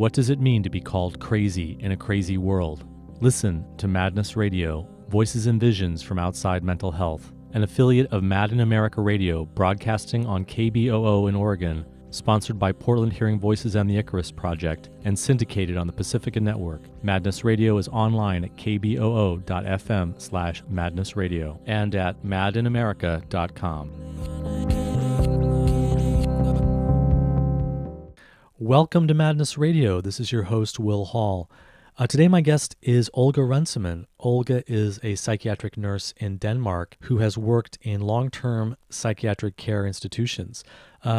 What does it mean to be called crazy in a crazy world? Listen to Madness Radio, Voices and Visions from Outside Mental Health, an affiliate of Mad in America Radio, broadcasting on KBOO in Oregon, sponsored by Portland Hearing Voices and the Icarus Project, and syndicated on the Pacifica Network. Madness Radio is online at kboo.fm/madnessradio and at madinamerica.com. Welcome to Madness Radio. This is your host, Will Hall. Today my guest is Olga Runciman. Olga is a psychiatric nurse in Denmark who has worked in long-term psychiatric care institutions.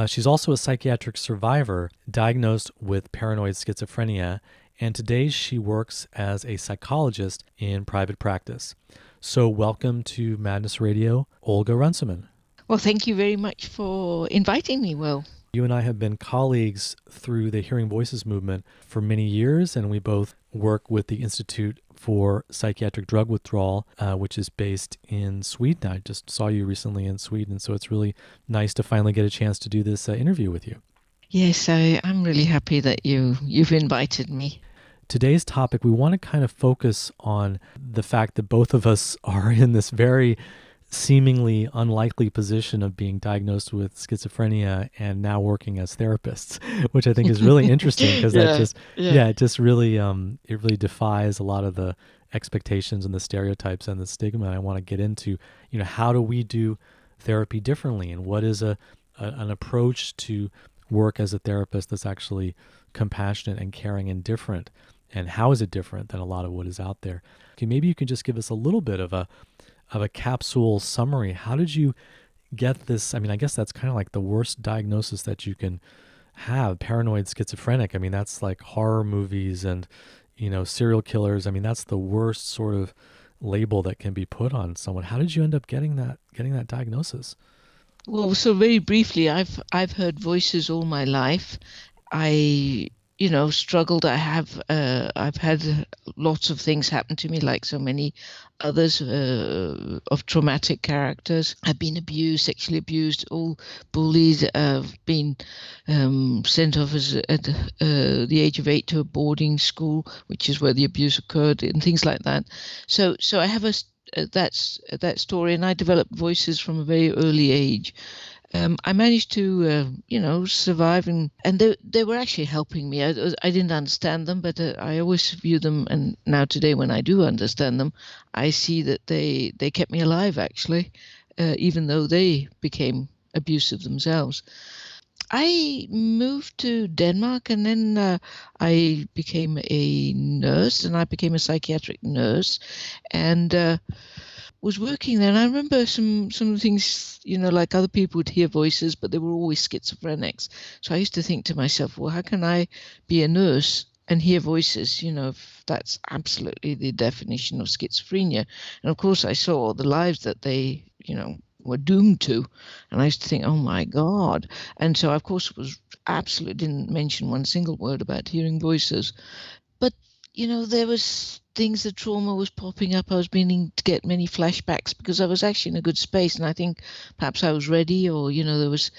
She's also a psychiatric survivor diagnosed with paranoid schizophrenia, and today she works as a psychologist in private practice. So welcome to Madness Radio, Olga Runciman. Well, thank you very much for inviting me, Will. You and I have been colleagues through the Hearing Voices movement for many years, and we both work with the Institute for Psychiatric Drug Withdrawal, which is based in Sweden. I just saw you recently in Sweden, so it's really nice to finally get a chance to do this interview with you. Yes, I'm really happy that you've invited me. Today's topic, we want to kind of focus on the fact that both of us are in this very seemingly unlikely position of being diagnosed with schizophrenia and now working as therapists, which I think is really interesting because it really defies a lot of the expectations and the stereotypes and the stigma. I want to get into, how do we do therapy differently, and what is an approach to work as a therapist that's actually compassionate and caring and different, and how is it different than a lot of what is out there? Okay, maybe you can just give us a little bit of a capsule summary. How did you get this? I mean, I guess that's kind of like the worst diagnosis that you can have, paranoid schizophrenic. I mean, that's like horror movies and, serial killers. I mean, that's the worst sort of label that can be put on someone. How did you end up getting that diagnosis? Well, so very briefly, I've heard voices all my life. I struggled. I've had lots of things happen to me, like so many others, of traumatic characters. I've been abused, sexually abused, all bullied. I've been sent off at the age of 8 to a boarding school, which is where the abuse occurred, and things like that. So I have that story, and I developed voices from a very early age. I managed to, survive, and they were actually helping me. I didn't understand them, but I always view them, and now today when I do understand them, I see that they kept me alive, actually, even though they became abusive themselves. I moved to Denmark, and then I became a nurse, and I became a psychiatric nurse, and was working there. And I remember some things, like other people would hear voices, but they were always schizophrenics. So I used to think to myself, well, how can I be a nurse and hear voices, if that's absolutely the definition of schizophrenia? And of course I saw the lives that they, were doomed to. And I used to think, oh my God. And so, of course, didn't mention one single word about hearing voices. But, there was things, the trauma was popping up. I was beginning to get many flashbacks because I was actually in a good space. And I think perhaps I was ready, or, there was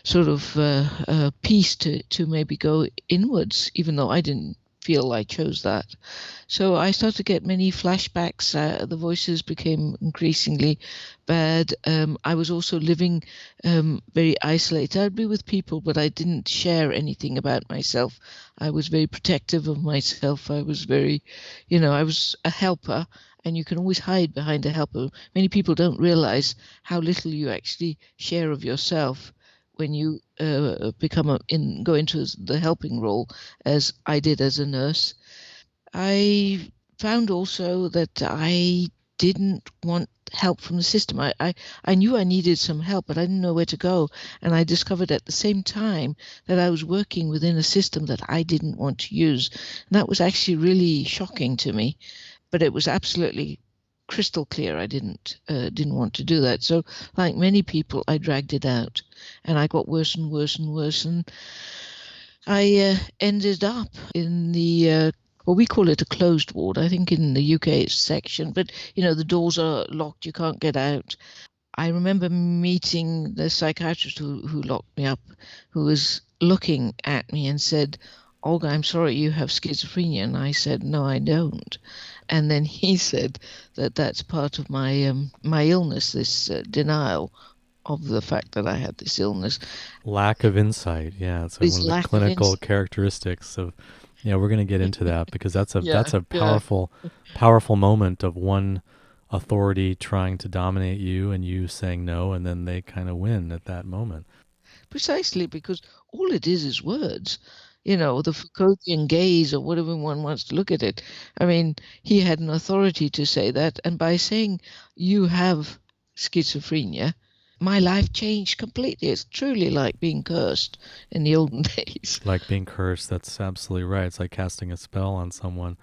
sort of a peace to maybe go inwards, even though I didn't feel I chose that. So I started to get many flashbacks. The voices became increasingly bad. I was also living very isolated. I'd be with people, but I didn't share anything about myself. I was very protective of myself. I was very, I was a helper, and you can always hide behind a helper. Many people don't realize how little you actually share of yourself when you go into the helping role, as I did as a nurse. I found also that I didn't want help from the system. I knew I needed some help, but I didn't know where to go. And I discovered at the same time that I was working within a system that I didn't want to use. And that was actually really shocking to me, but it was absolutely crystal clear I didn't want to do that. So like many people, I dragged it out, and I got worse and worse and worse, and I ended up in the we call it a closed ward. I think in the UK it's section, but the doors are locked, you can't get out. I remember meeting the psychiatrist who locked me up, who was looking at me and said, Olga, I'm sorry, you have schizophrenia. And I said, no, I don't. And then he said that that's part of my illness, this denial of the fact that I had this illness, Lack of insight. Yeah, it's one this of the lack of clinical insight. characteristics of. Yeah, we're going to get into that because Yeah, that's a yeah. powerful moment of one authority trying to dominate you and you saying no, and then they kind of win at that moment. Precisely because all it is words. You know, the Foucauldian gaze or whatever one wants to look at it. I mean, he had an authority to say that. And by saying you have schizophrenia, my life changed completely. It's truly like being cursed in the olden days. Like being cursed. That's absolutely right. It's like casting a spell on someone.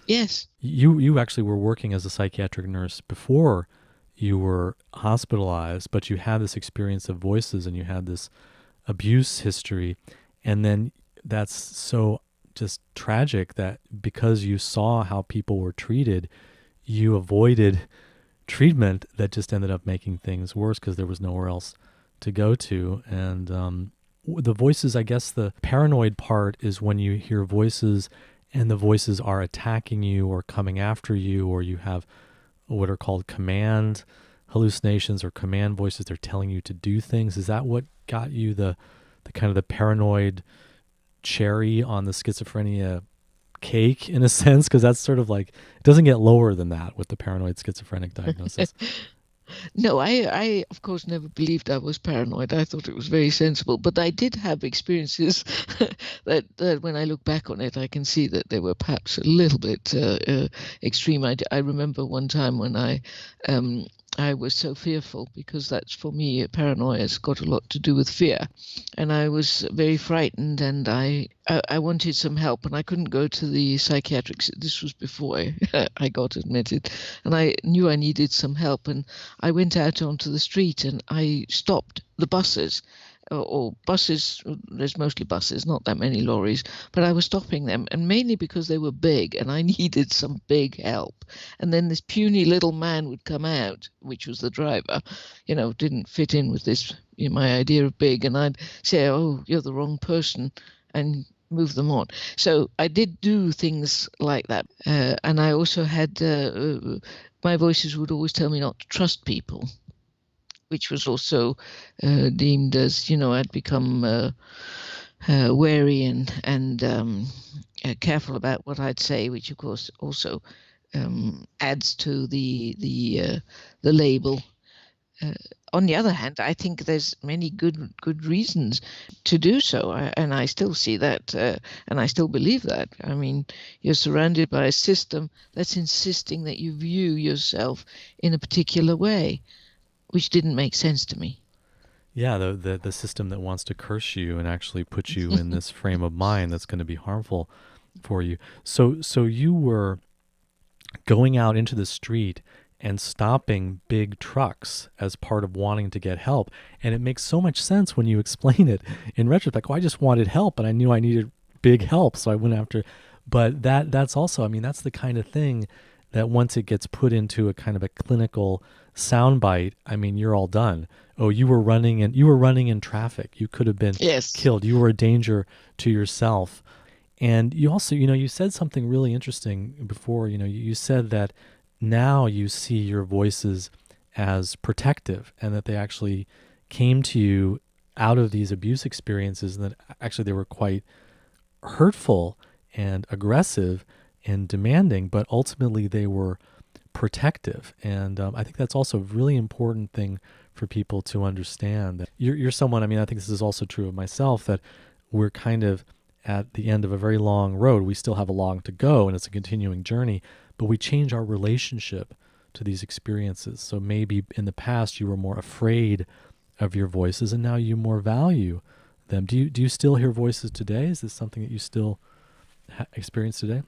Yes. You actually were working as a psychiatric nurse before you were hospitalized, but you had this experience of voices and you had this abuse history, and then that's so just tragic that because you saw how people were treated, you avoided treatment that just ended up making things worse because there was nowhere else to go to. And the voices, I guess the paranoid part is when you hear voices and the voices are attacking you or coming after you, or you have what are called command hallucinations or command voices. They're telling you to do things. Is that what got you the kind of the paranoid cherry on the schizophrenia cake in a sense? Because that's sort of like, it doesn't get lower than that with the paranoid schizophrenic diagnosis. No, I of course never believed I was paranoid. I thought it was very sensible, but I did have experiences that when I look back on it, I can see that they were perhaps a little bit extreme. I remember one time when um, I was so fearful because that's for me, paranoia has got a lot to do with fear, and I was very frightened, and I wanted some help, and I couldn't go to the psychiatric. This was before I got admitted, and I knew I needed some help, and I went out onto the street and I stopped the buses. Or buses, there's mostly buses, not that many lorries, but I was stopping them, and mainly because they were big and I needed some big help. And then this puny little man would come out, which was the driver, didn't fit in with this, my idea of big, and I'd say, oh, you're the wrong person, and move them on. So I did do things like that. And I also had my voices would always tell me not to trust people, which was also deemed as, I'd become wary and careful about what I'd say, which of course also adds to the label. On the other hand, I think there's many good reasons to do so, and I still see that, and I still believe that. I mean, you're surrounded by a system that's insisting that you view yourself in a particular way, which didn't make sense to me. Yeah, the system that wants to curse you and actually put you in this frame of mind that's going to be harmful for you. So you were going out into the street and stopping big trucks as part of wanting to get help. And it makes so much sense when you explain it in retrospect. Well, I just wanted help and I knew I needed big help, so I went after. But that's also, I mean, that's the kind of thing that once it gets put into a kind of a clinical soundbite, I mean, you're all done. Oh, you were running in traffic. You could have been Yes. killed. You were a danger to yourself. And you also, you said something really interesting before. You said that now you see your voices as protective and that they actually came to you out of these abuse experiences, and that actually they were quite hurtful and aggressive and demanding, but ultimately they were protective. And I think that's also a really important thing for people to understand, that you're someone, I mean, I think this is also true of myself, that we're kind of at the end of a very long road. We still have a long to go and it's a continuing journey, but we change our relationship to these experiences. So maybe in the past you were more afraid of your voices and now you more value them. Do you still hear voices today? Is this something that you still experience today?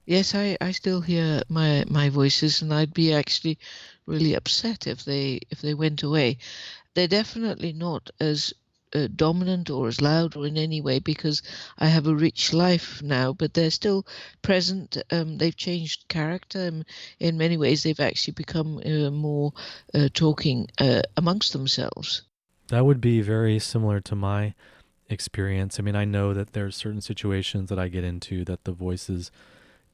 Yes, I still hear my voices, and I'd be actually really upset if they went away. They're definitely not as dominant or as loud or in any way because I have a rich life now, but they're still present. They've changed character. In many ways, they've actually become more talking amongst themselves. That would be very similar to my experience. I mean, I know that there's certain situations that I get into that the voices,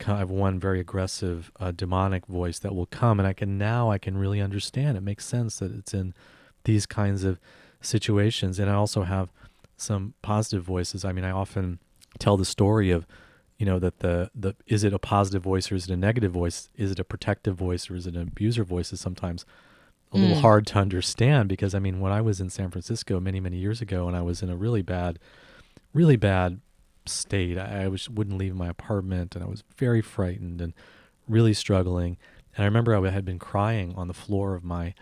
I have one very aggressive, demonic voice that will come, and I can really understand. It makes sense that it's in these kinds of situations. And I also have some positive voices. I mean, I often tell the story of, that the is it a positive voice or is it a negative voice? Is it a protective voice or is it an abuser voice? Is sometimes a little hard to understand, because I mean, when I was in San Francisco many, many years ago, and I was in a really bad state, wouldn't leave my apartment, and I was very frightened and really struggling. And I remember I had been crying on the floor of my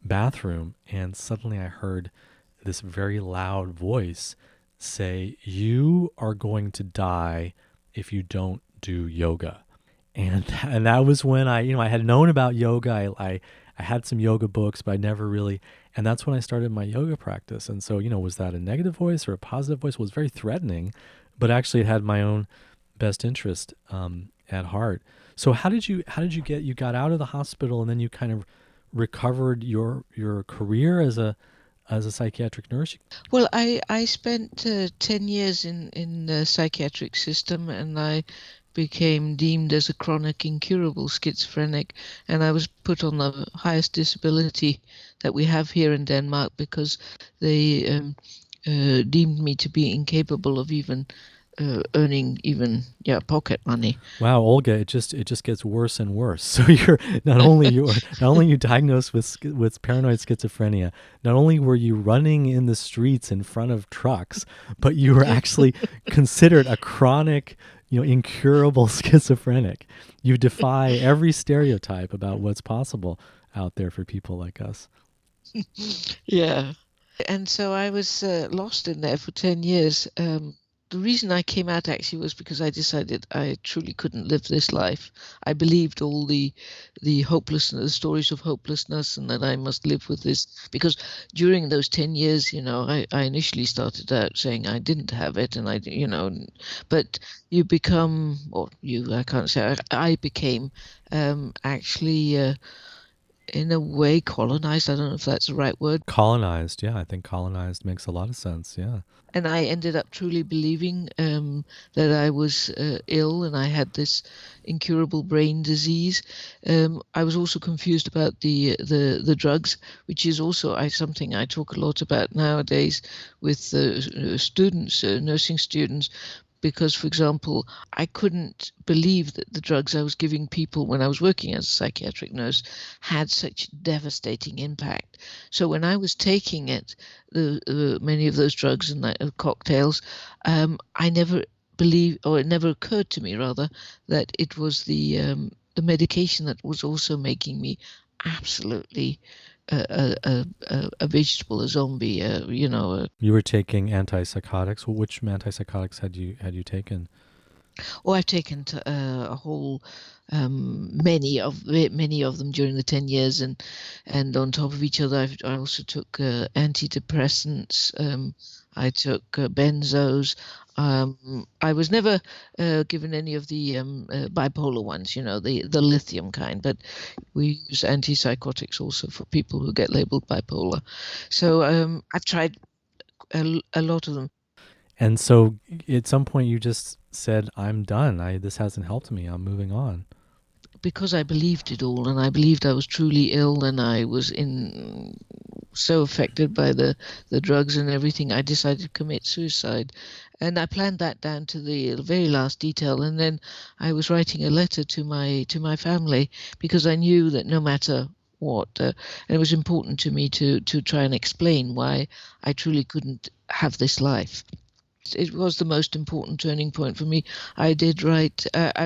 bathroom, and suddenly I heard this very loud voice say, "You are going to die if you don't do yoga." And that was when I had known about yoga. I had some yoga books, but I never really, and that's when I started my yoga practice. And so, was that a negative voice or a positive voice? Well, it was very threatening, but actually it had my own best interest at heart. So how did you got out of the hospital, and then you kind of recovered your career as a psychiatric nurse? Well, I spent 10 years in the psychiatric system, and I became deemed as a chronic incurable schizophrenic, and I was put on the highest disability that we have here in Denmark, because they deemed me to be incapable of even earning even pocket money. Wow, Olga, it just gets worse and worse. So you're not only you diagnosed with paranoid schizophrenia, not only were you running in the streets in front of trucks, but you were actually considered a chronic, incurable schizophrenic. You defy every stereotype about what's possible out there for people like us. Yeah. And so I was lost in there for 10 years. The reason I came out actually was because I decided I truly couldn't live this life. I believed all the hopelessness, the stories of hopelessness, and that I must live with this. Because during those 10 years, I initially started out saying I didn't have it, and but you become, I can't say, I became actually in a way colonized. I don't know if that's the right word. Colonized, yeah. I think colonized makes a lot of sense, yeah. And I ended up truly believing that I was ill and I had this incurable brain disease. I was also confused about the drugs, which is also something I talk a lot about nowadays with students, nursing students. Because, for example, I couldn't believe that the drugs I was giving people when I was working as a psychiatric nurse had such devastating impact. So when I was taking it, many of those drugs and cocktails, I never believed, or it never occurred to me, rather, that it was the medication that was also making me absolutely a vegetable, a zombie, You were taking antipsychotics. Well, which antipsychotics had you taken? Oh, I've taken a whole many of them during the 10 years, and on top of each other, I also took antidepressants. I took benzos. I was never given any of the bipolar ones, the lithium kind, but we use antipsychotics also for people who get labeled bipolar. So I've tried a lot of them. And so at some point you just said, "I'm done. This hasn't helped me. I'm moving on." Because I believed it all, and I believed I was truly ill, and I was so affected by the drugs and everything, I decided to commit suicide. And I planned that down to the very last detail. And then I was writing a letter to my family, because I knew that no matter what, and it was important to me to try and explain why I truly couldn't have this life. It was the most important turning point for me. I wrote, I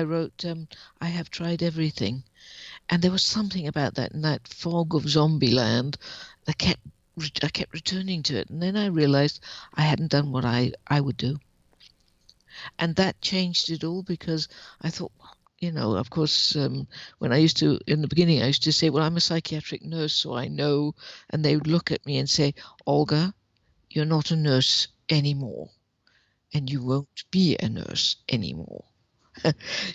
have tried everything. And there was something about that, in that fog of zombie land, that I kept returning to it. And then I realized I hadn't done what I would do. And that changed it all, because I thought, of course, when in the beginning, I used to say, well, I'm a psychiatric nurse, so I know. And they would look at me and say, Olga, you're not a nurse anymore. And you won't be a nurse anymore.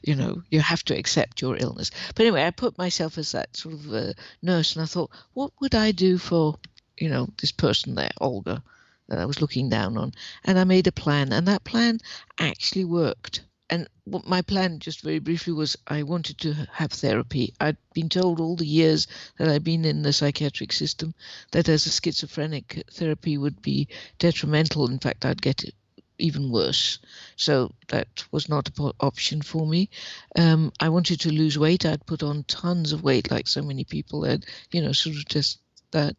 You have to accept your illness. But anyway, I put myself as that sort of nurse, and I thought, what would I do for, this person there, Olga, that I was looking down on. And I made a plan, and that plan actually worked. And what my plan, just very briefly, was I wanted to have therapy. I'd been told all the years that I'd been in the psychiatric system that as a schizophrenic, therapy would be detrimental. In fact, I'd get it even worse. So that was not an option for me. I wanted to lose weight. I'd put on tons of weight, like so many people had, sort of just that.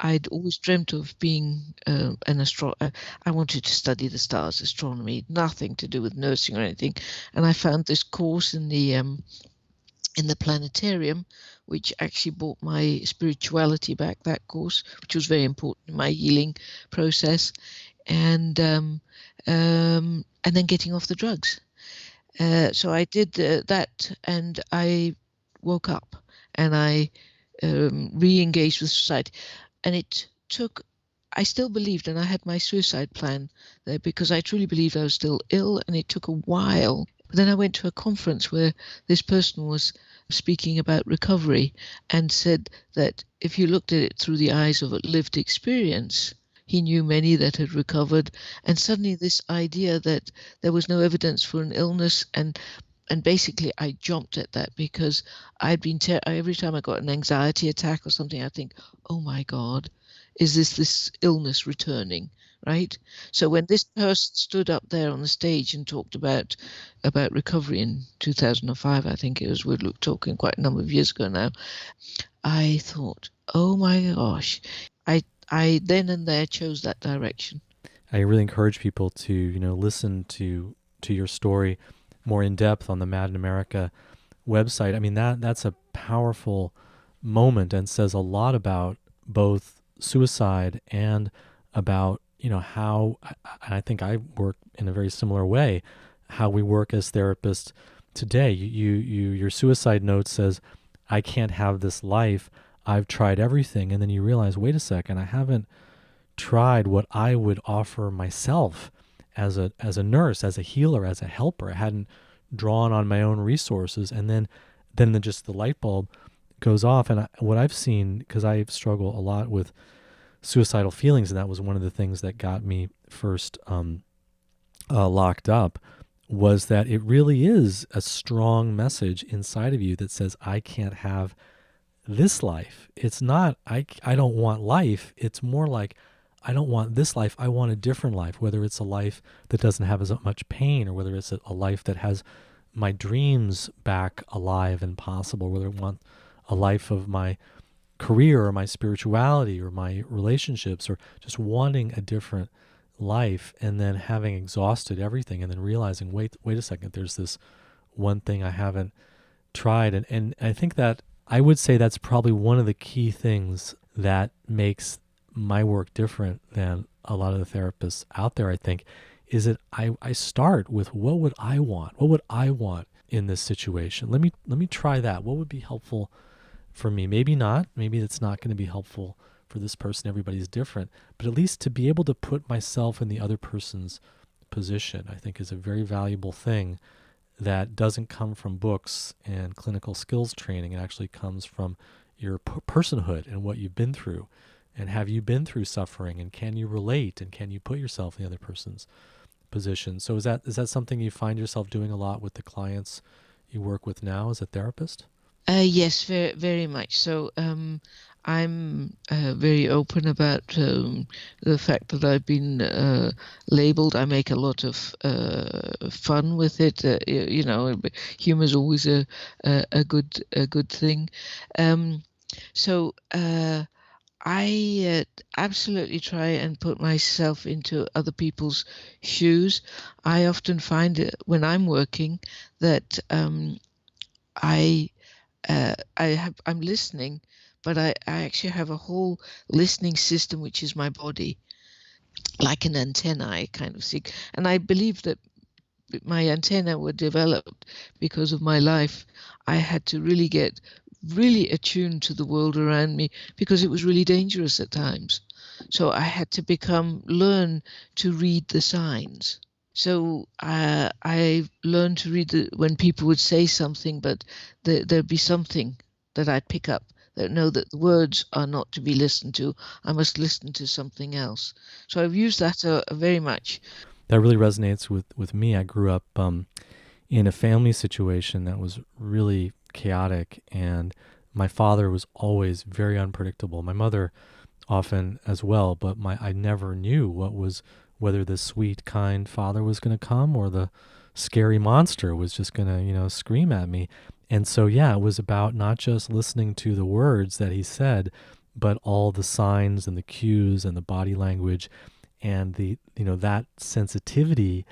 I'd always dreamt of being an astronomer. I wanted to study the stars, astronomy, nothing to do with nursing or anything. And I found this course in the planetarium, which actually brought my spirituality back. That course, which was very important in my healing process, and then getting off the drugs. So I did that, and I woke up, and I re-engaged with society. And it took, I still believed, and I had my suicide plan there because I truly believed I was still ill, and it took a while. But then I went to a conference where this person was speaking about recovery and said that if you looked at it through the eyes of a lived experience, he knew many that had recovered. And suddenly this idea that there was no evidence for an illness, and basically I jumped at that because I'd been every time I got an anxiety attack or something, I think, oh my God, is this illness returning, right? So when this person stood up there on the stage and talked about recovery in 2005, I think it was, we're talking quite a number of years ago now, I thought, oh my gosh, I then and there chose that direction. I really encourage people to, listen to your story more in depth on the Mad in America website. I mean, that's a powerful moment and says a lot about both suicide and about, how, and I think I work in a very similar way, how we work as therapists today. Your suicide note says, I can't have this life. I've tried everything. And then you realize, wait a second, I haven't tried what I would offer myself as a nurse, as a healer, as a helper. I hadn't drawn on my own resources. And then just the light bulb goes off. And what I've seen, because I struggle a lot with suicidal feelings, and that was one of the things that got me first locked up, was that it really is a strong message inside of you that says, I can't have this life. It's not, I don't want life. It's more like, I don't want this life. I want a different life, whether it's a life that doesn't have as much pain, or whether it's a life that has my dreams back alive and possible, whether I want a life of my career or my spirituality or my relationships, or just wanting a different life, and then having exhausted everything and then realizing, wait a second, there's this one thing I haven't tried. And I think that I would say that's probably one of the key things that makes my work different than a lot of the therapists out there, I think, is that I start with, what would I want? What would I want in this situation? Let me try that. What would be helpful for me? Maybe not. Maybe it's not going to be helpful for this person. Everybody's different. But at least to be able to put myself in the other person's position, I think, is a very valuable thing that doesn't come from books and clinical skills training. It actually comes from your personhood and what you've been through. And have you been through suffering, and can you relate, and can you put yourself in the other person's position? So is that something you find yourself doing a lot with the clients you work with now as a therapist? Yes, very, very much so. I'm very open about the fact that I've been labeled. I make a lot of fun with it. Humor is always a good thing. So I absolutely try and put myself into other people's shoes. I often find when I'm working that I'm listening, but I actually have a whole listening system, which is my body, like an antenna, I kind of see. And I believe that my antenna were developed because of my life. I had to really get really attuned to the world around me because it was really dangerous at times. So I had to learn to read the signs. So I learned to read when people would say something, but there'd be something that I'd pick up that know that the words are not to be listened to. I must listen to something else. So I've used that very much. That really resonates with me. I grew up in a family situation that was really chaotic, and my father was always very unpredictable. My mother often as well, but I never knew whether the sweet, kind father was going to come or the scary monster was just going to, scream at me. And so, yeah, it was about not just listening to the words that he said, but all the signs and the cues and the body language and that sensitivity,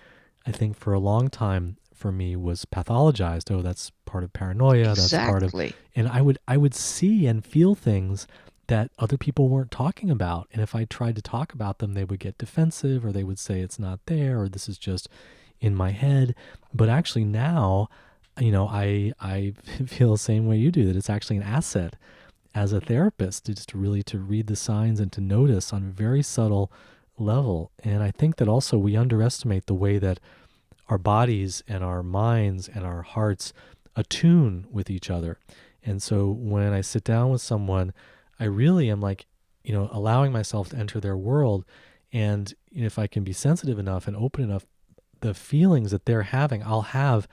I think for a long time for me was pathologized. Oh, that's part of paranoia. That's part of, Exactly. and I would see and feel things that other people weren't talking about. And if I tried to talk about them, they would get defensive, or they would say it's not there, or this is just in my head. But actually now, I feel the same way you do, that it's actually an asset as a therapist to really to read the signs and to notice on a very subtle level. And I think that also we underestimate the way that our bodies and our minds and our hearts attune with each other. And so when I sit down with someone, I really am like, allowing myself to enter their world. And if I can be sensitive enough and open enough, the feelings that they're having, I'll have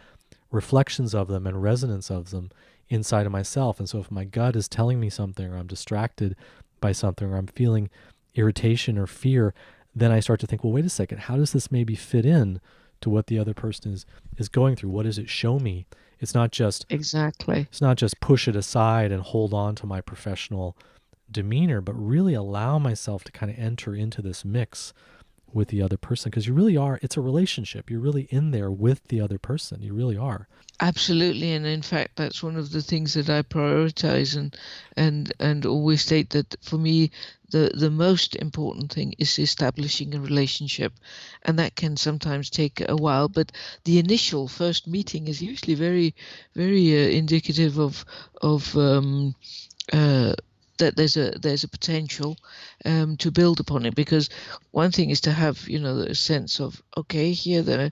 reflections of them and resonance of them inside of myself. And so if my gut is telling me something, or I'm distracted by something, or I'm feeling irritation or fear, then I start to think, well, wait a second, how does this maybe fit in to what the other person is going through? What does it show me? It's not just Exactly. push it aside and hold on to my professional demeanor, but really allow myself to kind of enter into this mix with the other person, because you really are, it's a relationship. You're really in there with the other person. You really are. Absolutely, and in fact, that's one of the things that I prioritize, and always state that for me, the most important thing is establishing a relationship, and that can sometimes take a while. But the initial first meeting is usually very, very indicative of that there's a potential to build upon it, because one thing is to have a sense of, okay, here there,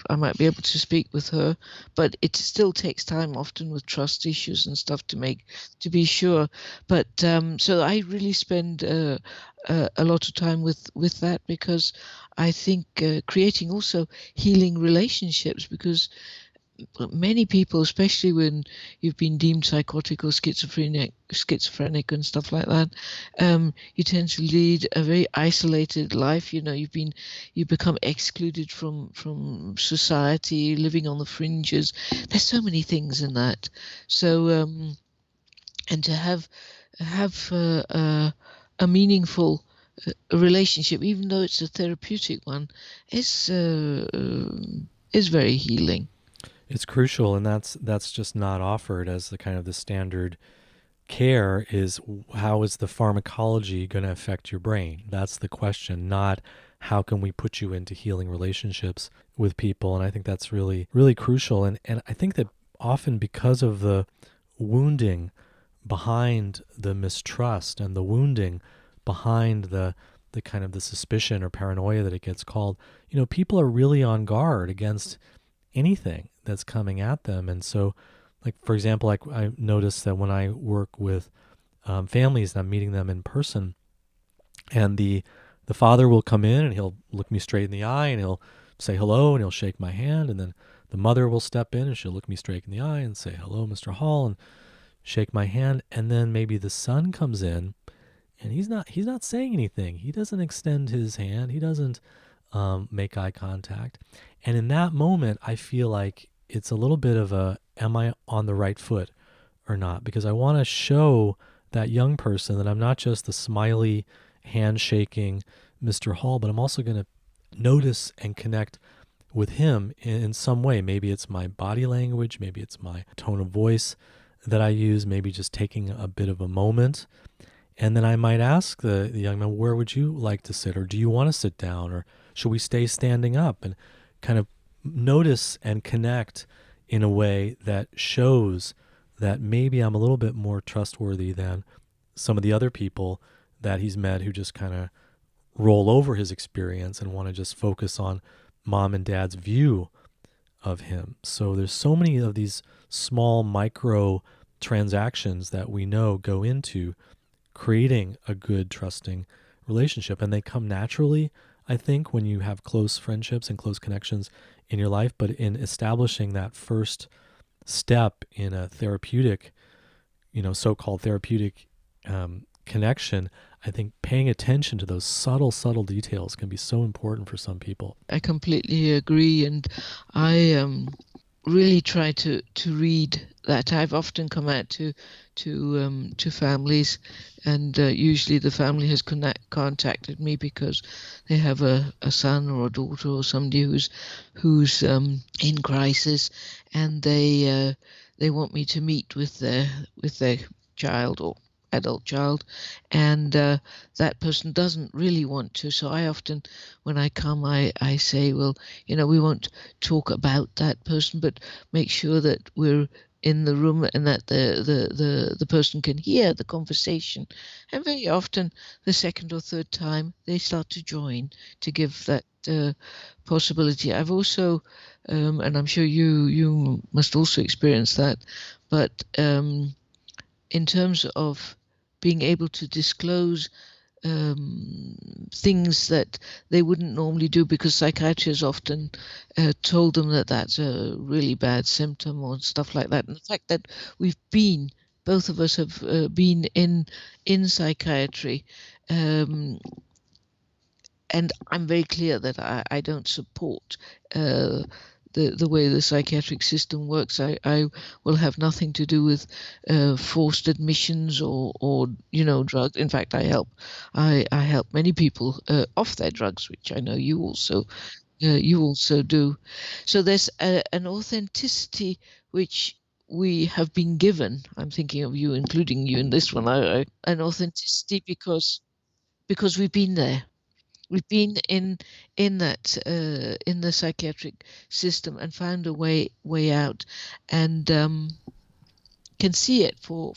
I might be able to speak with her, but it still takes time, often with trust issues and stuff, to be sure. But so I really spend a lot of time with that, because I think creating also healing relationships, because many people, especially when you've been deemed psychotic or schizophrenic and stuff like that, you tend to lead a very isolated life. You become excluded from society, living on the fringes. There's so many things in that. So and to have a meaningful relationship, even though it's a therapeutic one, is very healing. It's crucial, and that's just not offered as the kind of the standard care. Is how is the pharmacology going to affect your brain? That's the question, not how can we put you into healing relationships with people. And I think that's really, really crucial. And I think that often, because of the wounding behind the mistrust and the wounding behind the kind of the suspicion or paranoia that it gets called, people are really on guard against anything that's coming at them. And so, like, for example, like I noticed that when I work with families and I'm meeting them in person, and the father will come in and he'll look me straight in the eye and he'll say hello and he'll shake my hand, and then the mother will step in and she'll look me straight in the eye and say hello, Mr. Hall, and shake my hand. And then maybe the son comes in and he's not saying anything. He doesn't extend his hand. He doesn't make eye contact. And in that moment, I feel like it's a little bit of a, am I on the right foot or not? Because I want to show that young person that I'm not just the smiley, handshaking Mr. Hall, but I'm also going to notice and connect with him in some way. Maybe it's my body language, maybe it's my tone of voice that I use, maybe just taking a bit of a moment. And then I might ask the young man, where would you like to sit? Or do you want to sit down? Or should we stay standing up? And kind of notice and connect in a way that shows that maybe I'm a little bit more trustworthy than some of the other people that he's met, who just kind of roll over his experience and want to just focus on mom and dad's view of him. So there's so many of these small micro transactions that we know go into creating a good, trusting relationship. And they come naturally, I think, when you have close friendships and close connections in your life. But in establishing that first step in a therapeutic, so-called therapeutic connection, I think paying attention to those subtle details can be so important for some people. I completely agree, and I really try to read that. I've often come out to families, and usually the family has contacted me because they have a son or a daughter or somebody who's in crisis, and they want me to meet with their child or adult child, and that person doesn't really want to. So I often, when I come, I say, well, we won't talk about that person, but make sure that we're in the room and that the person can hear the conversation. And very often, the second or third time, they start to join to give that possibility. I've also, and I'm sure you must also experience that, but in terms of being able to disclose things that they wouldn't normally do, because psychiatrists often told them that that's a really bad symptom or stuff like that. And the fact that both of us have been in psychiatry, and I'm very clear that I don't support the way the psychiatric system works. I will have nothing to do with forced admissions or drugs. In fact, I help many people off their drugs, which I know you also do. So there's an authenticity which we have been given. I'm thinking of you, including you in this one. An authenticity because we've been there. We've been in that in the psychiatric system and found a way out, and can see it for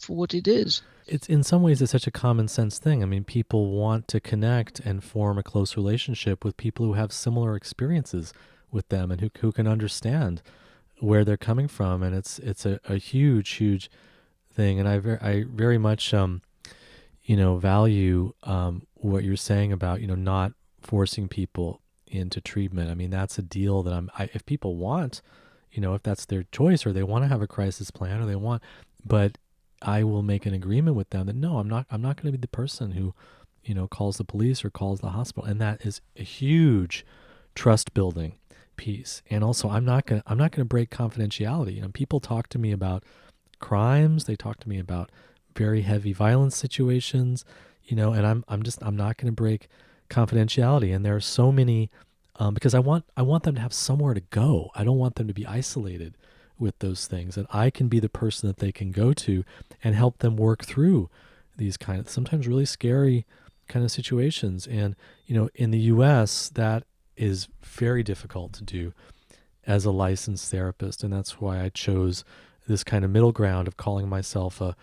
what it is. It's in some ways it's such a common sense thing. I mean, people want to connect and form a close relationship with people who have similar experiences with them and who can understand where they're coming from, and it's a huge thing. And I very much value what you're saying about not forcing people into treatment. I mean, that's a deal that if people want, if that's their choice, or they want to have a crisis plan, or they want, but I will make an agreement with them that no, I'm not going to be the person who calls the police or calls the hospital. And that is a huge trust building piece. And also I'm not going to break confidentiality. People talk to me about crimes, they talk to me about very heavy violence situations, and I'm not going to break confidentiality. And there are so many, because I want them to have somewhere to go. I don't want them to be isolated with those things. And I can be the person that they can go to and help them work through these kind of sometimes really scary kind of situations. And, in the US, that is very difficult to do as a licensed therapist. And that's why I chose this kind of middle ground of calling myself a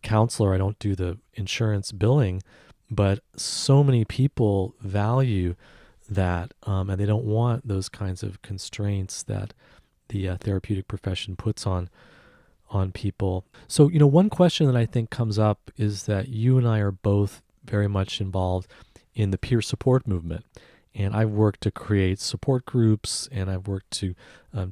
counselor. I don't do the insurance billing, but so many people value that, and they don't want those kinds of constraints that the therapeutic profession puts on people. So, one question that I think comes up is that you and I are both very much involved in the peer support movement. And I've worked to create support groups, and I've worked to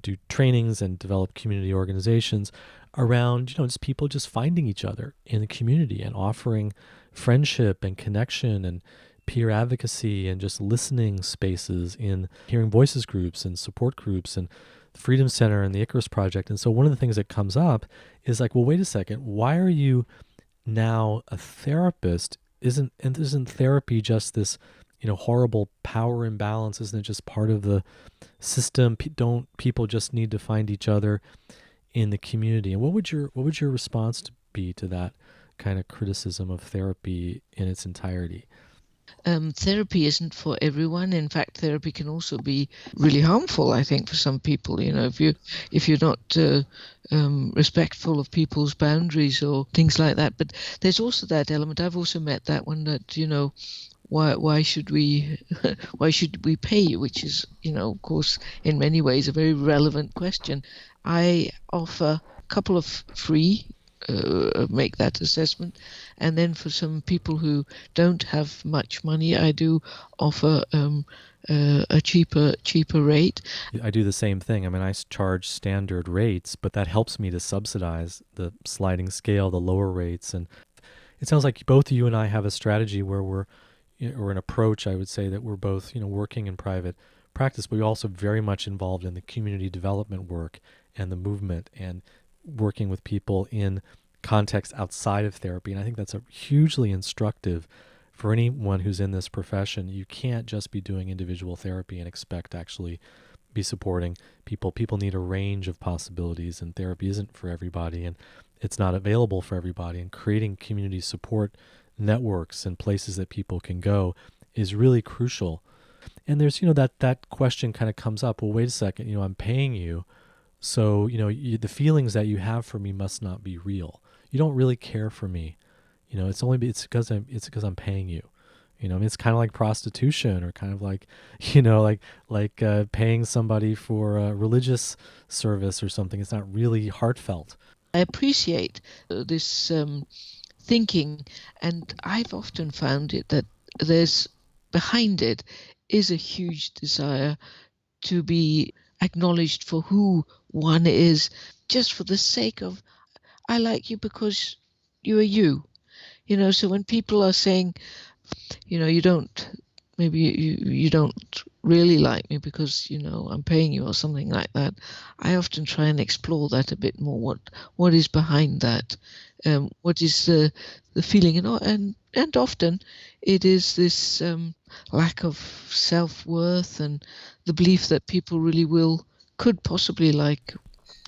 do trainings and develop community organizations around, just people just finding each other in the community and offering friendship and connection and peer advocacy and just listening spaces in hearing voices groups and support groups and the Freedom Center and the Icarus Project. And so one of the things that comes up is like, well, wait a second, why are you now a therapist? Isn't therapy just this horrible power imbalance? Isn't it just part of the system? Don't people just need to find each other in the community? And what would your response be to that kind of criticism of therapy in its entirety? Therapy isn't for everyone. In fact, therapy can also be really harmful, I think, for some people. If you're not respectful of people's boundaries or things like that. But there's also that element. I've also met that one that why should we pay you? Which is of course in many ways a very relevant question. I offer a couple of free make that assessment. And then for some people who don't have much money, I do offer a cheaper rate. I do the same thing. I mean, I charge standard rates, but that helps me to subsidize the sliding scale, the lower rates. And it sounds like both you and I have a strategy where we're, or an approach, I would say, that we're both, working in private practice, but we're also very much involved in the community development work and the movement and working with people in context outside of therapy. And I think that's a hugely instructive for anyone who's in this profession. You can't just be doing individual therapy and expect to actually be supporting people. People need a range of possibilities, and therapy isn't for everybody, and it's not available for everybody. And creating community support networks and places that people can go is really crucial. And there's, that question kind of comes up. Well, wait a second, I'm paying you. So, the feelings that you have for me must not be real. You don't really care for me. It's because I'm paying you. It's kind of like prostitution, or kind of like, paying somebody for a religious service or something. It's not really heartfelt. I appreciate this thinking, and I've often found it that there's behind it is a huge desire to be acknowledged for who one is, just for the sake of, I like you because you are you. So when people are saying, you don't, maybe you don't really like me because, I'm paying you or something like that, I often try and explore that a bit more. What is behind that? What is the feeling? And often it is this lack of self-worth and the belief that people really could possibly like,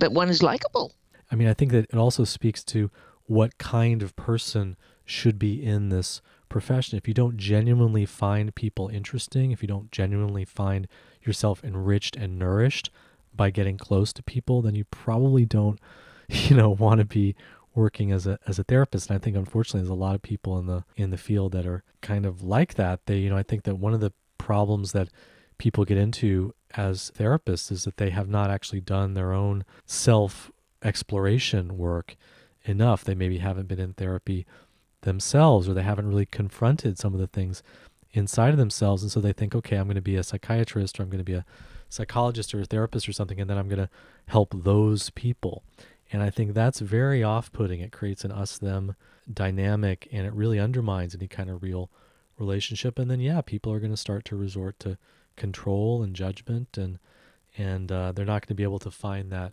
that one is likable. I mean, I think that it also speaks to what kind of person should be in this profession. If you don't genuinely find people interesting, if you don't genuinely find yourself enriched and nourished by getting close to people, then you probably don't, want to be working as a therapist. And I think, unfortunately, there's a lot of people in the field that are kind of like that. I think that one of the problems that people get into as therapists is that they have not actually done their own self exploration work enough. They maybe haven't been in therapy themselves, or they haven't really confronted some of the things inside of themselves. And so they think, okay, I'm going to be a psychiatrist, or I'm going to be a psychologist or a therapist or something, and then I'm going to help those people. And I think that's very off-putting. It creates an us-them dynamic, and it really undermines any kind of real relationship. And then, people are going to start to resort to control and judgment, and they're not going to be able to find that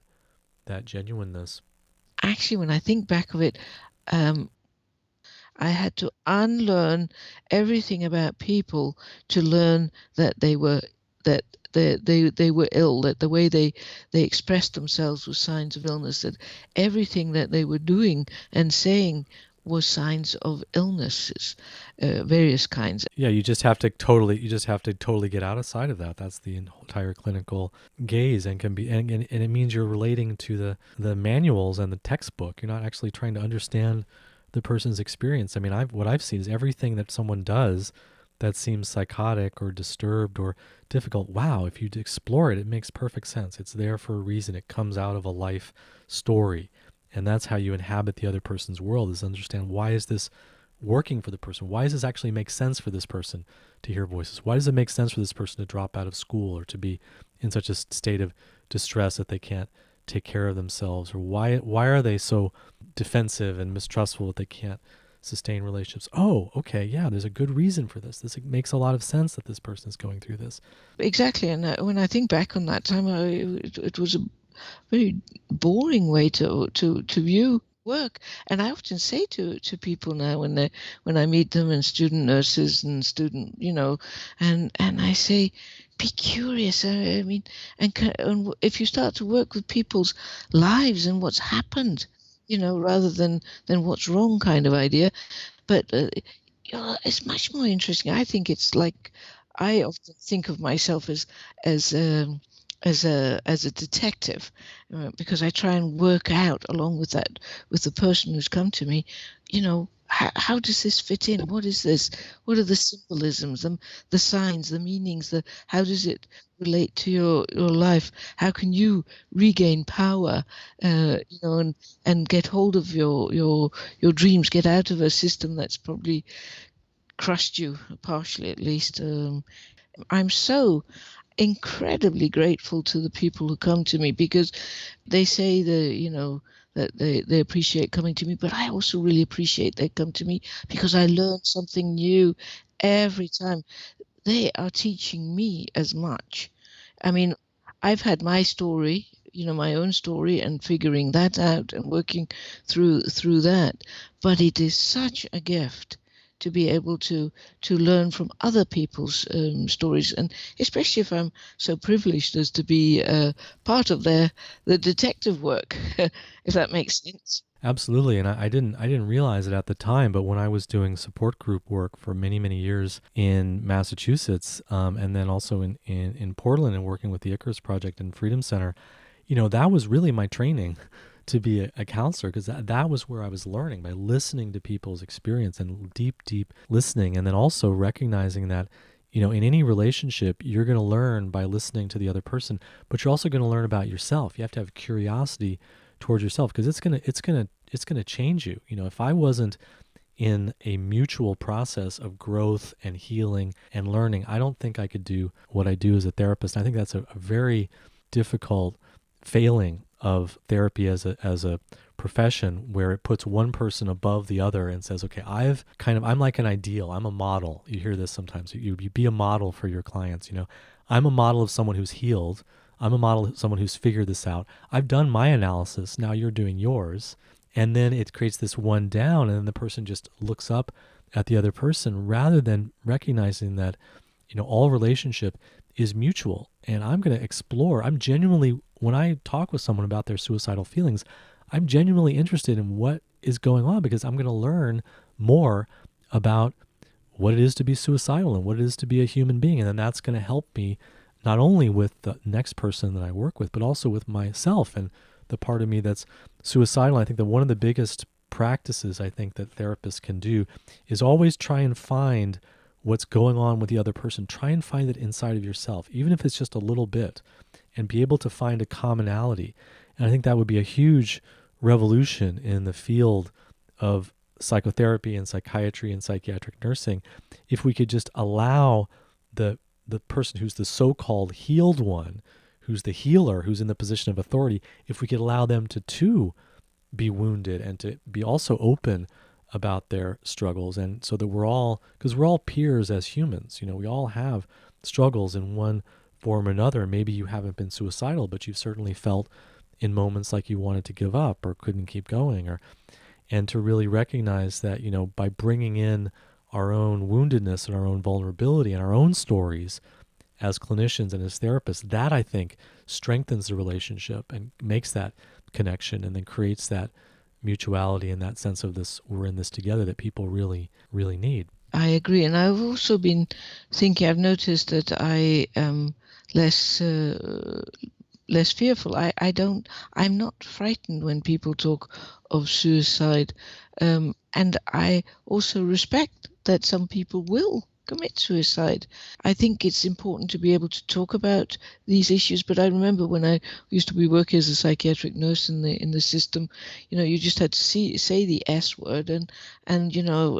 genuineness. Actually, when I think back of it, I had to unlearn everything about people to learn that they were ill, that the way they expressed themselves was signs of illness, that everything that they were doing and saying was signs of illnesses, various kinds. Yeah, you just have to totally get outside of that. That's the entire clinical gaze, and it means you're relating to the manuals and the textbook. You're not actually trying to understand the person's experience. I mean, what I've seen is everything that someone does that seems psychotic or disturbed or difficult. Wow, if you explore it, it makes perfect sense. It's there for a reason. It comes out of a life story. And that's how you inhabit the other person's world, is understand, why is this working for the person? Why does this actually make sense for this person to hear voices? Why does it make sense for this person to drop out of school or to be in such a state of distress that they can't take care of themselves? Or why are they so defensive and mistrustful that they can't sustain relationships? Oh, okay, yeah, there's a good reason for this. This makes a lot of sense that this person is going through this. Exactly. And when I think back on that time, it was a very boring way to view work. And I often say to people now when I meet them, and student nurses and student, and I say, be curious. I mean, and if you start to work with people's lives and what's happened, rather than what's wrong kind of idea. But it's much more interesting. I think it's like, I often think of myself as a detective, because I try and work out along with the person who's come to me, how does this fit in? What is this? What are the symbolisms, the signs, the meanings? How does it relate to your life? How can you regain power, and get hold of your dreams? Get out of a system that's probably crushed you, partially at least. I'm so incredibly grateful to the people who come to me, because they say that they appreciate coming to me, but I also really appreciate they come to me because I learn something new every time. They are teaching me as much. I mean, I've had my story, my own story, and figuring that out and working through that. But it is such a gift to be able to learn from other people's stories, and especially if I'm so privileged as to be part of the detective work, if that makes sense. Absolutely, and I didn't realize it at the time, but when I was doing support group work for many many years in Massachusetts, and then also in Portland, and working with the Icarus Project and Freedom Center, that was really my training to be a counselor, because that was where I was learning by listening to people's experience and deep listening, and then also recognizing that in any relationship you're going to learn by listening to the other person, but you're also going to learn about yourself. You have to have curiosity towards yourself, because it's gonna change you. If I wasn't in a mutual process of growth and healing and learning, I don't think I could do what I do as a therapist. I think that's a very difficult failing of therapy as a profession, where it puts one person above the other and says, okay, I'm like an ideal. I'm a model. You hear this sometimes. You be a model for your clients. I'm a model of someone who's healed. I'm a model of someone who's figured this out. I've done my analysis. Now you're doing yours. And then it creates this one down, and then the person just looks up at the other person, rather than recognizing that, all relationship is mutual. And I'm going to explore. I'm genuinely, when I talk with someone about their suicidal feelings, I'm genuinely interested in what is going on, because I'm going to learn more about what it is to be suicidal and what it is to be a human being. And then that's going to help me not only with the next person that I work with, but also with myself and the part of me that's suicidal. I think that one of the biggest practices I think that therapists can do is always try and find what's going on with the other person. Try and find it inside of yourself, even if it's just a little bit, and be able to find a commonality. And I think that would be a huge revolution in the field of psychotherapy and psychiatry and psychiatric nursing, if we could just allow the person who's the so-called healed one, who's the healer, who's in the position of authority, if we could allow them to too be wounded and to be also open about their struggles. And so that because we're all peers as humans, we all have struggles in one form or another. Maybe you haven't been suicidal, but you've certainly felt in moments like you wanted to give up or couldn't keep going, and to really recognize that, by bringing in our own woundedness and our own vulnerability and our own stories as clinicians and as therapists, that I think strengthens the relationship and makes that connection, and then creates that mutuality and that sense of this, we're in this together, that people really, really need. I agree. And I've also been thinking, I've noticed that I am less fearful. I'm not frightened when people talk of suicide. And I also respect that some people will commit suicide. I think it's important to be able to talk about these issues. But I remember when I used to be working as a psychiatric nurse in the system, you just had to say the S word, and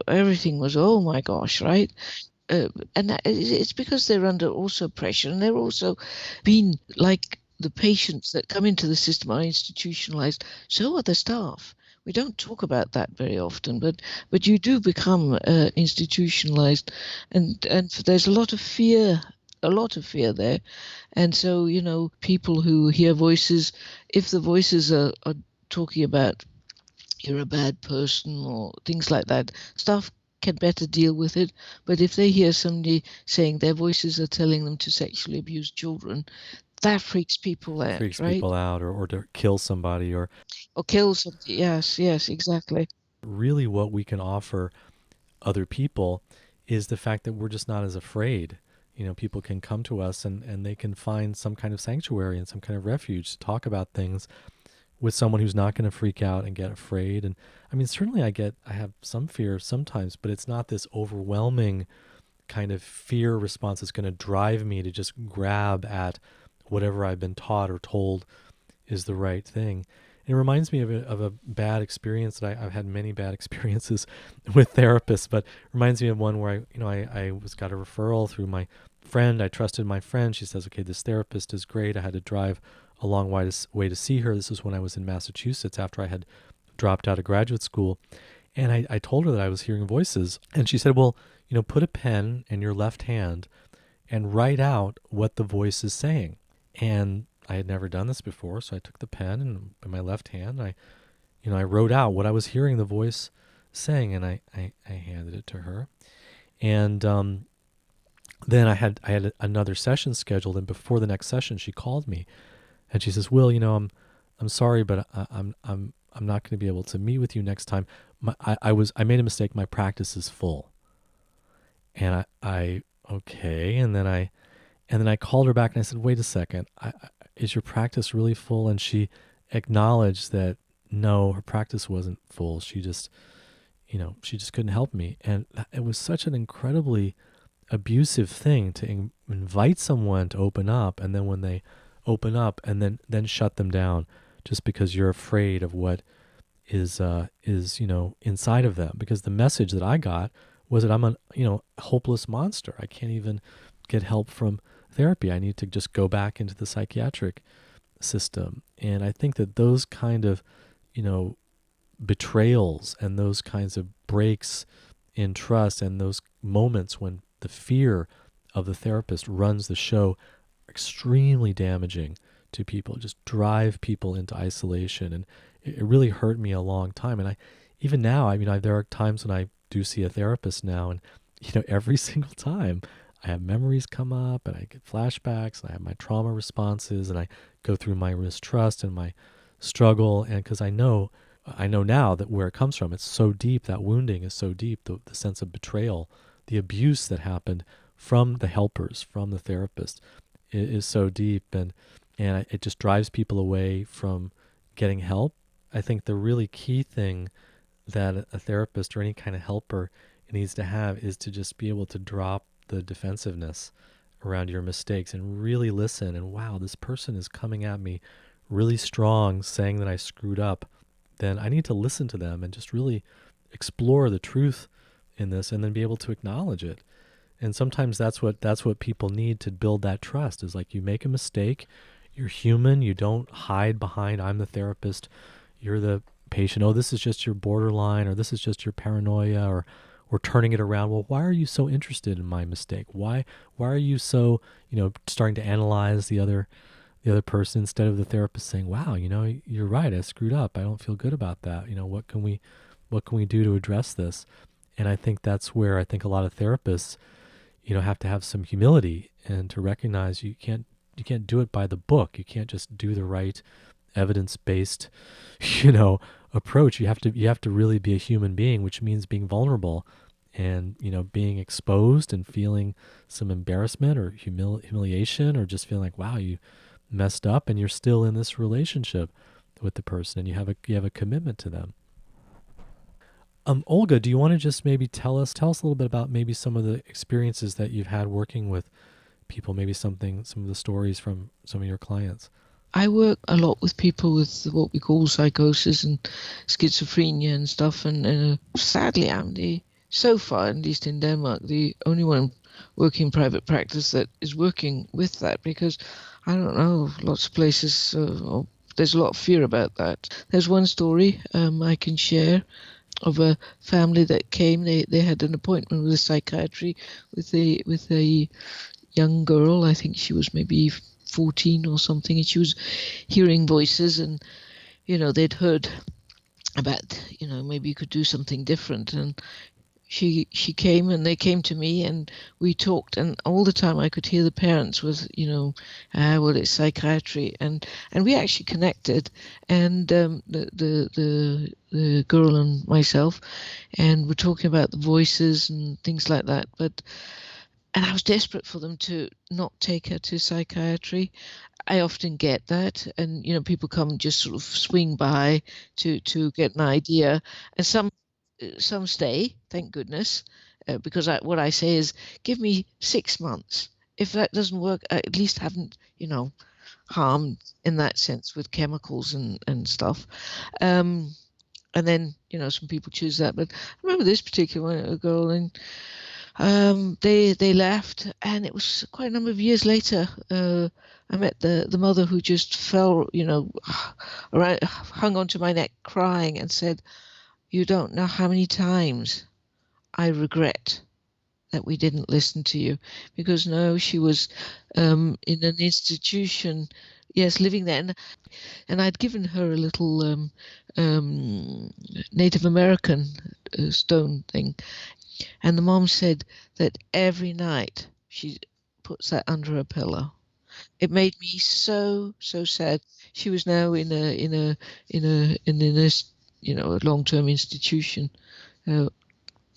everything was, oh my gosh, right? And it's because they're under also pressure, and they're also being like the patients that come into the system are institutionalized. So are the staff. We don't talk about that very often, but you do become institutionalized, and there's a lot of fear there. And so people who hear voices, if the voices are talking about you're a bad person or things like that, staff can better deal with it. But if they hear somebody saying their voices are telling them to sexually abuse children, that freaks people out, Freaks right? people out, or to kill somebody, or kill somebody. Yes, exactly. really what we can offer other people is the fact that we're just not as afraid. People can come to us, and they can find some kind of sanctuary and some kind of refuge to talk about things with someone who's not going to freak out and get afraid. And I mean, certainly I have some fear sometimes, but it's not this overwhelming kind of fear response that's going to drive me to just grab at whatever I've been taught or told is the right thing. It reminds me of a bad experience that I've had many bad experiences with therapists, but it reminds me of one where I got a referral through my friend. I trusted my friend. She says, okay, this therapist is great. I had to drive a long way to see her. This was when I was in Massachusetts after I had dropped out of graduate school. And I told her that I was hearing voices. And she said, well, put a pen in your left hand and write out what the voice is saying. And I had never done this before, so I took the pen and in my left hand, I wrote out what I was hearing the voice saying, and I handed it to her. And then I had another session scheduled, and before the next session, she called me, and she says, "Will, I'm sorry, but I'm not going to be able to meet with you next time. I made a mistake. My practice is full." And I okay, and then I called her back and I said, "Wait a second. Is your practice really full?" And she acknowledged that no, her practice wasn't full. She just couldn't help me. And it was such an incredibly abusive thing to invite someone to open up, and then when they open up and then shut them down just because you're afraid of what is inside of them. Because the message that I got was that I'm a hopeless monster. I can't even get help from therapy. I need to just go back into the psychiatric system. And I think that those kind of, betrayals and those kinds of breaks in trust and those moments when the fear of the therapist runs the show are extremely damaging to people. Just drive people into isolation. And it really hurt me a long time. And even now, there are times when I do see a therapist now, and, every single time I have memories come up and I get flashbacks and I have my trauma responses and I go through my mistrust and my struggle. And because I know now that where it comes from, it's so deep, that wounding is so deep, the sense of betrayal, the abuse that happened from the helpers, from the therapist is so deep. And it just drives people away from getting help. I think the really key thing that a therapist or any kind of helper needs to have is to just be able to drop the defensiveness around your mistakes and really listen. And wow, this person is coming at me really strong, saying that I screwed up. Then I need to listen to them and just really explore the truth in this, and then be able to acknowledge it. And sometimes that's what people need to build that trust. Is like, you make a mistake, you're human, you don't hide behind I'm the therapist, you're the patient. Oh, this is just your borderline, or this is just your paranoia, or we're turning it around. Well, why are you so interested in my mistake? Why are you so, starting to analyze the other person instead of the therapist saying, wow, you're right, I screwed up. I don't feel good about that. What can we do to address this? And I think that's where I think a lot of therapists, have to have some humility and to recognize you can't do it by the book. You can't just do the right evidence-based, approach. You have to really be a human being, which means being vulnerable and, being exposed and feeling some embarrassment or humiliation, or just feeling like, wow, you messed up and you're still in this relationship with the person and you have a commitment to them. Olga, do you want to just maybe tell us a little bit about maybe some of the experiences that you've had working with people, maybe some of the stories from some of your clients? I work a lot with people with what we call psychosis and schizophrenia and stuff, and sadly I'm so far, at least in Denmark, the only one working in private practice that is working with that, because I don't know, lots of places, there's a lot of fear about that. There's one story I can share of a family that came. They had an appointment with a psychiatry with a young girl. I think she was maybe 14 or something, and she was hearing voices, and they'd heard about maybe you could do something different, and she came, and they came to me, and we talked, and all the time I could hear the parents was well, it's psychiatry, and we actually connected, and the girl and myself, and we're talking about the voices and things like that, and I was desperate for them to not take her to psychiatry. I often get that, and people come just sort of swing by to get an idea, and some stay, thank goodness, because what I say is, give me 6 months. If that doesn't work, I at least haven't harmed in that sense with chemicals and stuff. And then some people choose that, but I remember this particular one, a girl, and they left, and it was quite a number of years later. I met the mother, who just fell, around, hung onto my neck crying, and said, "You don't know how many times I regret that we didn't listen to you," because no, she was in an institution, yes, living there, and I'd given her a little Native American stone thing, and the mom said that every night she puts that under her pillow. It made me so sad. She was now in a long-term institution,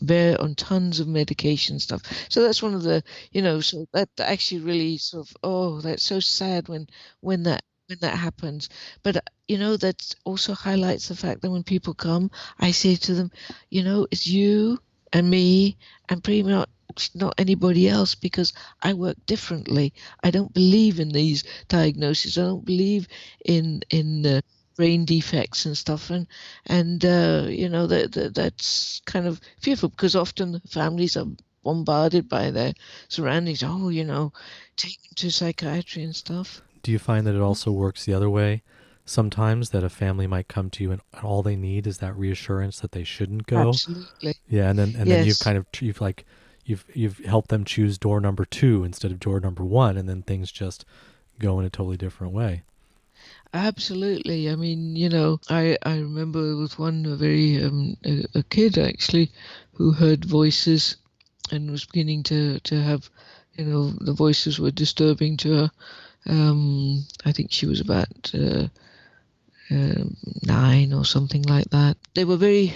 there on tons of medication stuff. So that's one of the, so that actually really sort of, oh, that's so sad when that happens. But that also highlights the fact that when people come, I say to them, it's you and me and pretty much not anybody else, because I work differently. I don't believe in these diagnoses. I don't believe in brain defects and stuff, and that's kind of fearful, because often families are bombarded by their surroundings. Oh, take them to psychiatry and stuff. Do you find that it also works the other way? Sometimes that a family might come to you and all they need is that reassurance that they shouldn't go. Absolutely. Yeah, and then Yes. you've helped them choose door number 2 instead of door number 1, and then things just go in a totally different way. Absolutely. I mean, I remember with one, a kid actually, who heard voices and was beginning to have, the voices were disturbing to her. I think she was about 9 or something like that. They were very,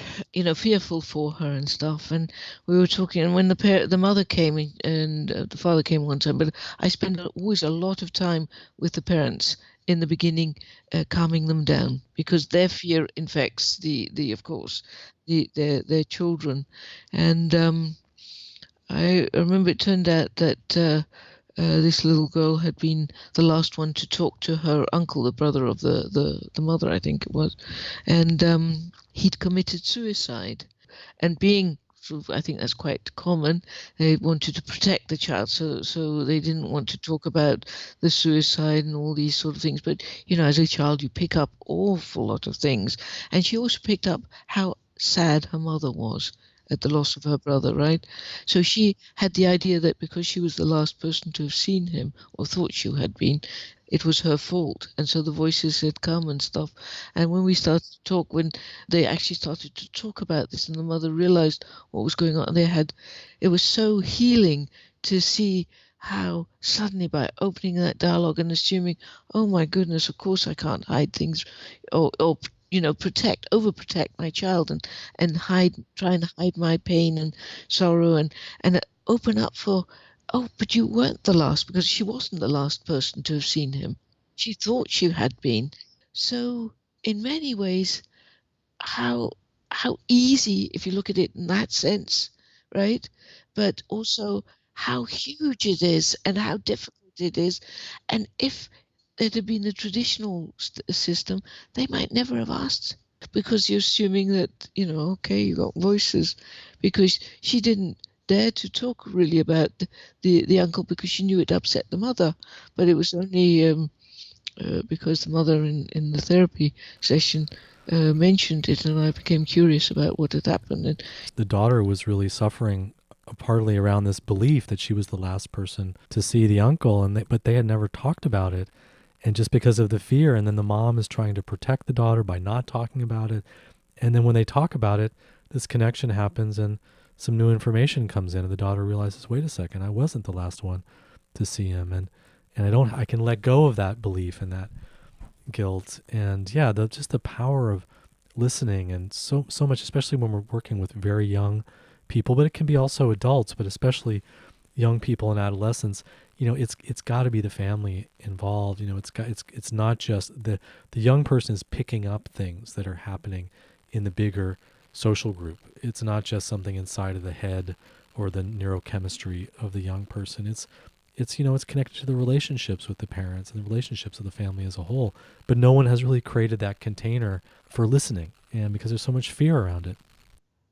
fearful for her and stuff. And we were talking, and when the mother came in, and the father came one time, but I spend always a lot of time with the parents in the beginning, calming them down, because their fear infects of course, their children. And I remember it turned out that this little girl had been the last one to talk to her uncle, the brother of the mother, I think it was, and he'd committed suicide. And being, I think that's quite common, they wanted to protect the child, so they didn't want to talk about the suicide and all these sort of things. But as a child, you pick up awful lot of things, and she also picked up how sad her mother was at the loss of her brother, right? So she had the idea that because she was the last person to have seen him, or thought she had been, it was her fault. And so the voices had come and stuff. And when we started to talk, when they actually started to talk about this, and the mother realized what was going on, it was so healing to see how suddenly, by opening that dialogue and assuming, oh my goodness, of course I can't hide things, or overprotect my child, and try and hide my pain and sorrow, and open up for, oh, but you weren't the last, because she wasn't the last person to have seen him. She thought she had been. So in many ways, how easy, if you look at it in that sense, right? But also how huge it is and how difficult it is. And if it had been the traditional system, they might never have asked, because you're assuming that, okay, you got voices, because she didn't dare to talk really about the uncle, because she knew it upset the mother. But it was only because the mother in the therapy session mentioned it, and I became curious about what had happened. And the daughter was really suffering partly around this belief that she was the last person to see the uncle, but they had never talked about it. And just because of the fear, and then the mom is trying to protect the daughter by not talking about it. And then when they talk about it, this connection happens and some new information comes in, and the daughter realizes, wait a second, I wasn't the last one to see him. And I can let go of that belief and that guilt. And yeah, just the power of listening, and so much, especially when we're working with very young people, but it can be also adults, but especially young people and adolescents, it's got to be the family involved. It's not just the young person is picking up things that are happening in the bigger social group. It's not just something inside of the head or the neurochemistry of the young person. It's connected to the relationships with the parents and the relationships of the family as a whole. But no one has really created that container for listening, and because there's so much fear around it.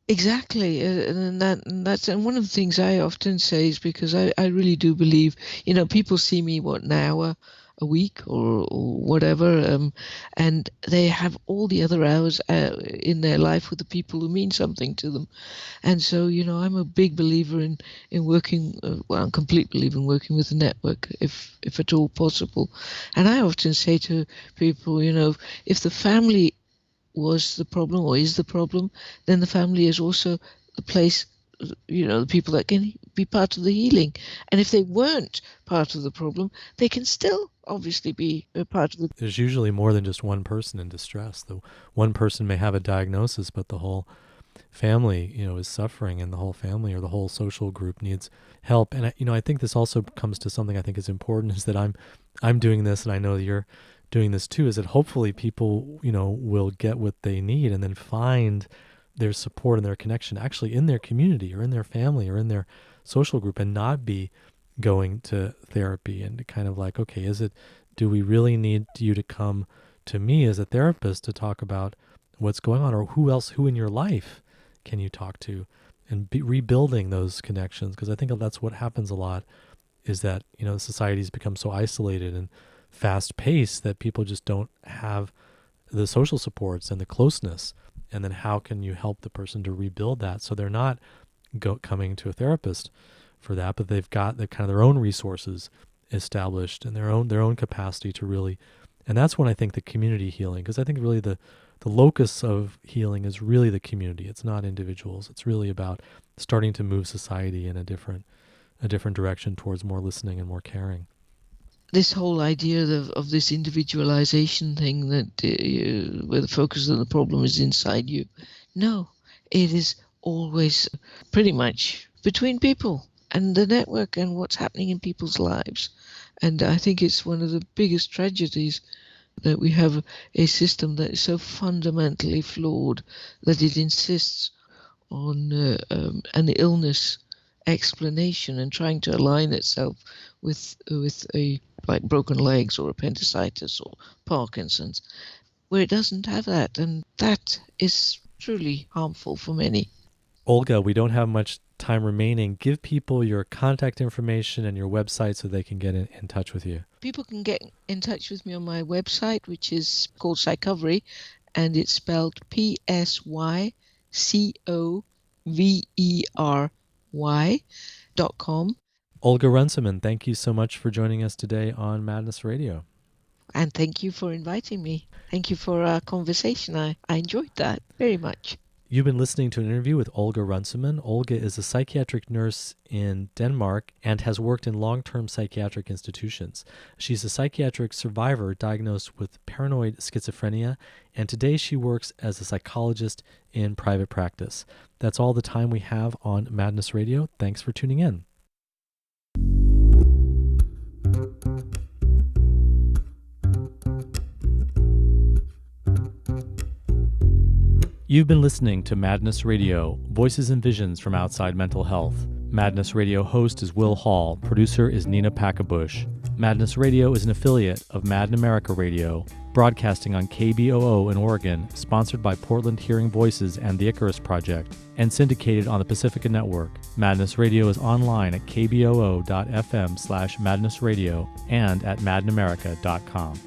Exactly, and one of the things I often say is because I really do believe, people see me now a week or whatever, and they have all the other hours in their life with the people who mean something to them, and so I'm a big believer in working. I'm a complete believer in working with a network if at all possible, and I often say to people, if the family was the problem or is the problem, then the family is also the place, the people that can be part of the healing. And if they weren't part of the problem, they can still obviously be a part of the... There's usually more than just one person in distress. The one person may have a diagnosis, but the whole family, is suffering, and the whole family or the whole social group needs help. And I think this also comes to something I think is important, is that I'm doing this, and I know that you're doing this too, is that hopefully people, will get what they need and then find their support and their connection actually in their community or in their family or in their social group, and not be going to therapy and to kind of like, okay, do we really need you to come to me as a therapist to talk about what's going on, or who in your life can you talk to, and be rebuilding those connections? Because I think that's what happens a lot, is that, society's become so isolated and fast paced that people just don't have the social supports and the closeness. And then how can you help the person to rebuild that, so they're not coming to a therapist for that, but they've got the kind of their own resources established and their own capacity to really. And that's when I think the community healing, because I think really the locus of healing is really the community. It's not individuals. It's really about starting to move society in a different direction towards more listening and more caring. This whole idea of this individualization thing, that where the focus of the problem is inside you. No, it is always pretty much between people and the network and what's happening in people's lives. And I think it's one of the biggest tragedies that we have a system that is so fundamentally flawed that it insists on an illness explanation and trying to align itself with a like broken legs or appendicitis or Parkinson's, where it doesn't have that, and that is truly harmful for many. Olga, we don't have much time remaining. Give people your contact information and your website so they can get in touch with you. People can get in touch with me on my website, which is called Psychotherapy, and it's spelled psychovery.com. Olga Runciman, thank you so much for joining us today on Madness Radio. And thank you for inviting me. Thank you for our conversation. I enjoyed that very much. You've been listening to an interview with Olga Runciman. Olga is a psychiatric nurse in Denmark and has worked in long-term psychiatric institutions. She's a psychiatric survivor diagnosed with paranoid schizophrenia, and today she works as a psychologist in private practice. That's all the time we have on Madness Radio. Thanks for tuning in. You've been listening to Madness Radio, Voices and Visions from Outside Mental Health. Madness Radio host is Will Hall. Producer is Nina Packabush. Madness Radio is an affiliate of Madden America Radio, broadcasting on KBOO in Oregon, sponsored by Portland Hearing Voices and the Icarus Project, and syndicated on the Pacifica Network. Madness Radio is online at kboo.fm/madnessradio and at maddenamerica.com.